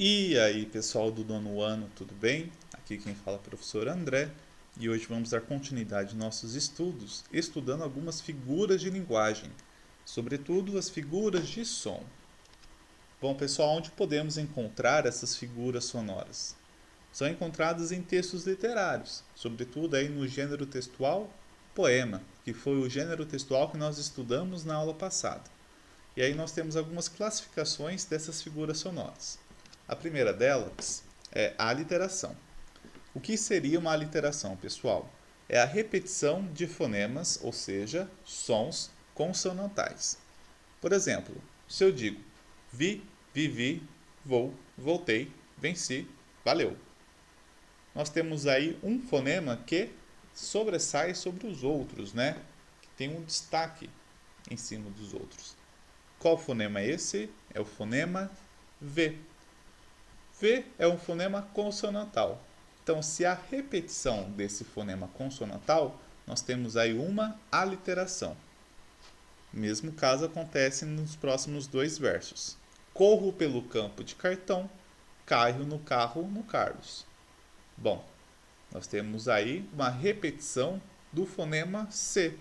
E aí, pessoal do nono ano, tudo bem? Aqui quem fala é o professor André e hoje vamos dar continuidade aos nossos estudos, estudando algumas figuras de linguagem, sobretudo as figuras de som. Bom, pessoal, onde podemos encontrar essas figuras sonoras? São encontradas em textos literários, sobretudo aí no gênero textual poema, que foi o gênero textual que nós estudamos na aula passada. E aí nós temos algumas classificações dessas figuras sonoras. A primeira delas é a aliteração. O que seria uma aliteração, pessoal? É a repetição de fonemas, ou seja, sons consonantais. Por exemplo, se eu digo vi, vivi, vou, voltei, venci, valeu. Nós temos aí um fonema que sobressai sobre os outros, né? Que tem um destaque em cima dos outros. Qual fonema é esse? É o fonema V. V é um fonema consonantal. Então, se há repetição desse fonema consonantal, nós temos aí uma aliteração. Mesmo caso acontece nos próximos dois versos. Corro pelo campo de cartão, caio no carro no Carlos. Bom, nós temos aí uma repetição do fonema C,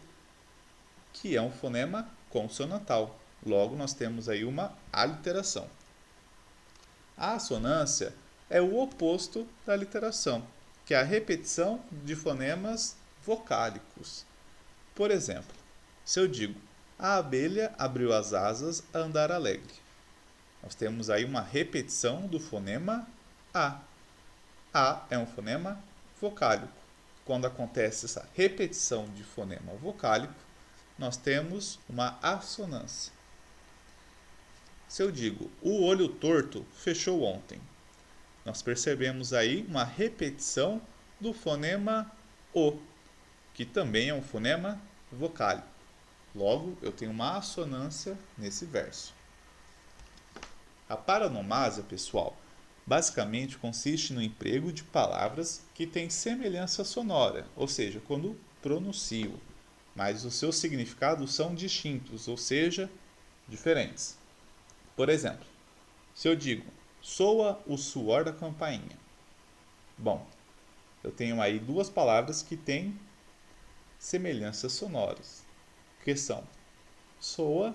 que é um fonema consonantal. Logo, nós temos aí uma aliteração. A assonância é o oposto da literação, que é a repetição de fonemas vocálicos. Por exemplo, se eu digo a abelha abriu as asas a andar alegre, nós temos aí uma repetição do fonema A. A é um fonema vocálico. Quando acontece essa repetição de fonema vocálico, nós temos uma assonância. Se eu digo o olho torto fechou ontem, nós percebemos aí uma repetição do fonema O, que também é um fonema vocálico. Logo, eu tenho uma assonância nesse verso. A paronomásia, pessoal, basicamente consiste no emprego de palavras que têm semelhança sonora, ou seja, quando pronuncio, mas os seus significados são distintos, ou seja, diferentes. Por exemplo, se eu digo soa o suor da campainha. Bom, eu tenho aí duas palavras que têm semelhanças sonoras, que são soa,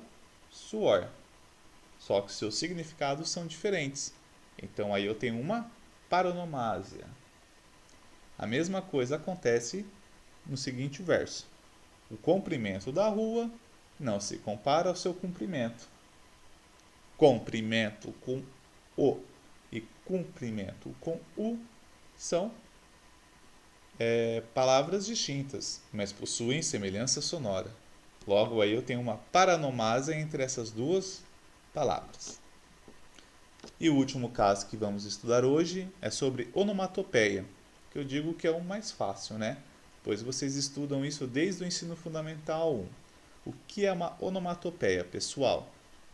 suor. Só que seus significados são diferentes. Então aí eu tenho uma paronomásia. A mesma coisa acontece no seguinte verso. O comprimento da rua não se compara ao seu comprimento. Comprimento com o e comprimento com u são palavras distintas, mas possuem semelhança sonora. Logo aí eu tenho uma paronomásia entre essas duas palavras. E o último caso que vamos estudar hoje é sobre onomatopeia, que eu digo que é o mais fácil, né? Pois vocês estudam isso desde o ensino fundamental 1. O que é uma onomatopeia, pessoal?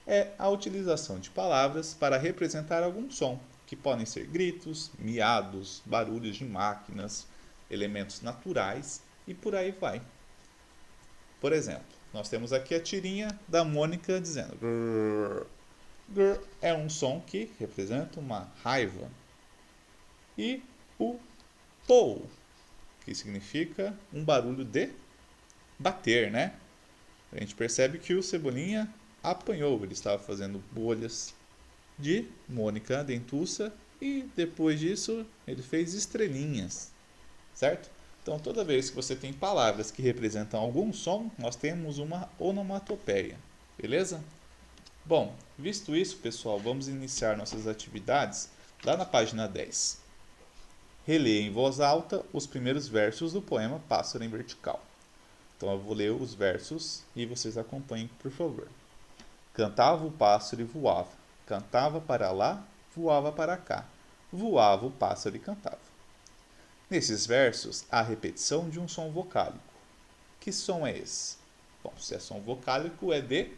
É a utilização de palavras para representar algum som, que podem ser gritos, miados, barulhos de máquinas, elementos naturais e por aí vai. Por exemplo, nós temos aqui a tirinha da Mônica dizendo grrr. Grrr é um som que representa uma raiva. E o pou, que significa um barulho de bater, né? A gente percebe que o Cebolinha apanhou, ele estava fazendo bolhas de Mônica dentuça e depois disso ele fez estrelinhas, certo? Então toda vez que você tem palavras que representam algum som, nós temos uma onomatopeia, beleza? Bom, visto isso, pessoal, vamos iniciar nossas atividades lá na página 10. Releia em voz alta os primeiros versos do poema Pássaro em Vertical. Então eu vou ler os versos e vocês acompanhem, por favor. Cantava o pássaro e voava. Cantava para lá, voava para cá. Voava o pássaro e cantava. Nesses versos, há a repetição de um som vocálico. Que som é esse? Bom, se é som vocálico, é de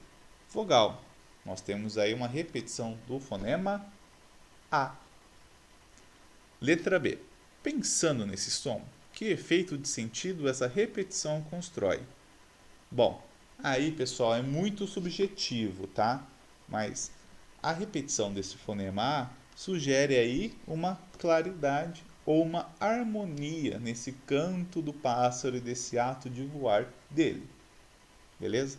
vogal. Nós temos aí uma repetição do fonema A. Letra B. Pensando nesse som, que efeito de sentido essa repetição constrói? Bom, aí, pessoal, é muito subjetivo, tá? Mas a repetição desse fonema A sugere aí uma claridade ou uma harmonia nesse canto do pássaro e desse ato de voar dele. Beleza?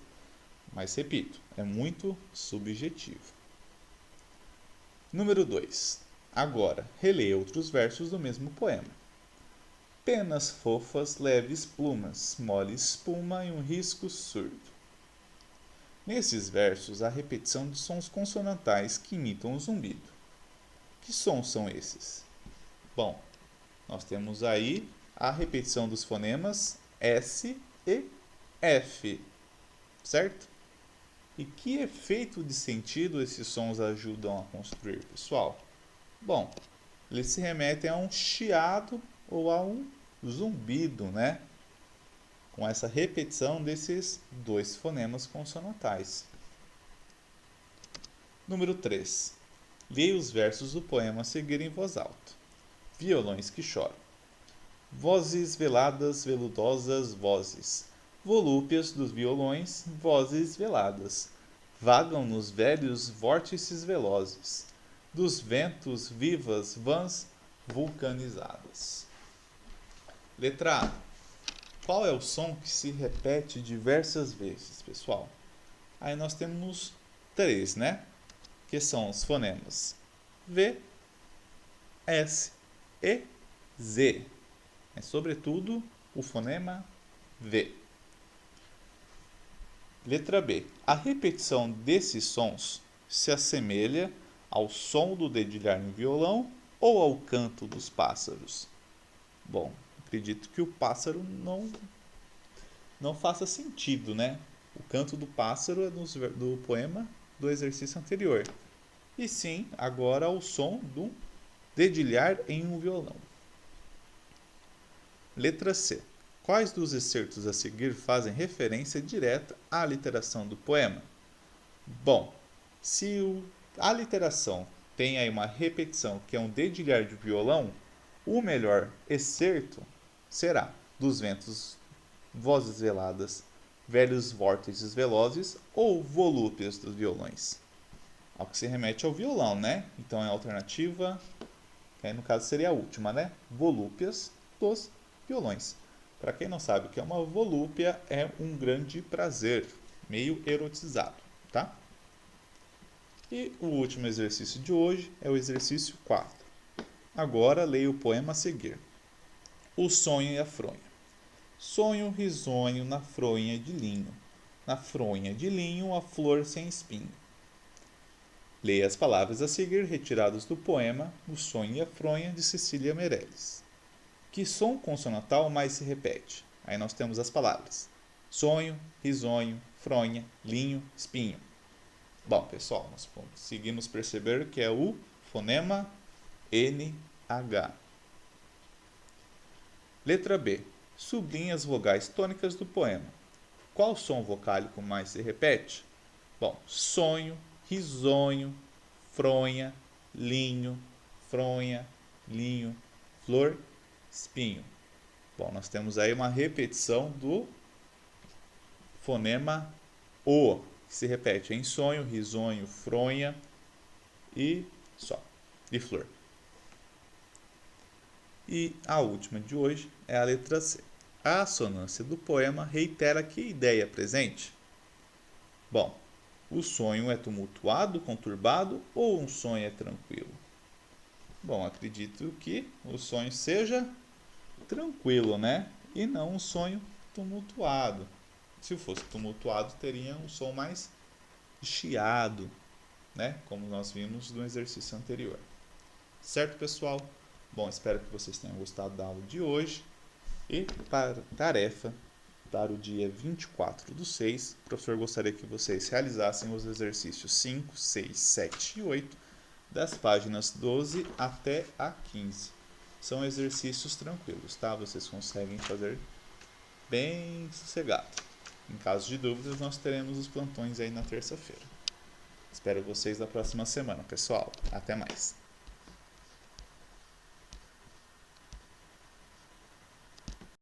Mas repito, é muito subjetivo. Número 2. Agora, releia outros versos do mesmo poema. Penas fofas, leves plumas, mole espuma e um risco surdo. Nesses versos há repetição de sons consonantais que imitam o zumbido. Que sons são esses? Bom, nós temos aí a repetição dos fonemas S e F, certo? E que efeito de sentido esses sons ajudam a construir, pessoal? Bom, eles se remetem a um chiado ou a um zumbido, né? Com essa repetição desses dois fonemas consonantais. Número 3. Leia os versos do poema a seguir em voz alta. Violões que choram. Vozes veladas, veludosas vozes. Volúpias dos violões, vozes veladas. Vagam nos velhos vórtices velozes. Dos ventos vivas vãs vulcanizadas. Letra A. Qual é o som que se repete diversas vezes, pessoal? Aí nós temos 3, né? Que são os fonemas V, S e Z. É sobretudo o fonema V. Letra B. A repetição desses sons se assemelha ao som do dedilhar no violão ou ao canto dos pássaros? Bom, acredito que o pássaro não faça sentido, né? O canto do pássaro é do poema do exercício anterior. E sim, agora o som do dedilhar em um violão. Letra C. Quais dos excertos a seguir fazem referência direta à literação do poema? Bom, se a literação tem aí uma repetição que é um dedilhar de violão, o melhor excerto será dos ventos, vozes veladas, velhos vórtices velozes ou volúpias dos violões. Ao que se remete ao violão, né? Então é a alternativa, que aí no caso seria a última, né? Volúpias dos violões. Para quem não sabe o que é uma volúpia, é um grande prazer, meio erotizado, tá? E o último exercício de hoje é o exercício 4. Agora leia o poema a seguir. O sonho e a fronha. Sonho risonho na fronha de linho. Na fronha de linho a flor sem espinho. Leia as palavras a seguir retiradas do poema O Sonho e a Fronha, de Cecília Meirelles. Que som consonantal mais se repete? Aí nós temos as palavras sonho, risonho, fronha, linho, espinho. Bom, pessoal, nós conseguimos perceber que é o fonema NH. Letra B. Sublinhe as vogais tônicas do poema. Qual som vocálico mais se repete? Bom, sonho, risonho, fronha, linho, flor, espinho. Bom, nós temos aí uma repetição do fonema O, que se repete em sonho, risonho, fronha e só, de flor. E a última de hoje é a letra C. A assonância do poema reitera que ideia presente? Bom, o sonho é tumultuado, conturbado ou um sonho é tranquilo? Bom, acredito que o sonho seja tranquilo, né? E não um sonho tumultuado. Se fosse tumultuado, teria um som mais chiado, né? Como nós vimos no exercício anterior. Certo, pessoal? Bom, espero que vocês tenham gostado da aula de hoje. E para tarefa, para o dia 24/6, o professor gostaria que vocês realizassem os exercícios 5, 6, 7 e 8 das páginas 12 até a 15. São exercícios tranquilos, tá? Vocês conseguem fazer bem sossegado. Em caso de dúvidas, nós teremos os plantões aí na terça-feira. Espero vocês na próxima semana, pessoal. Até mais.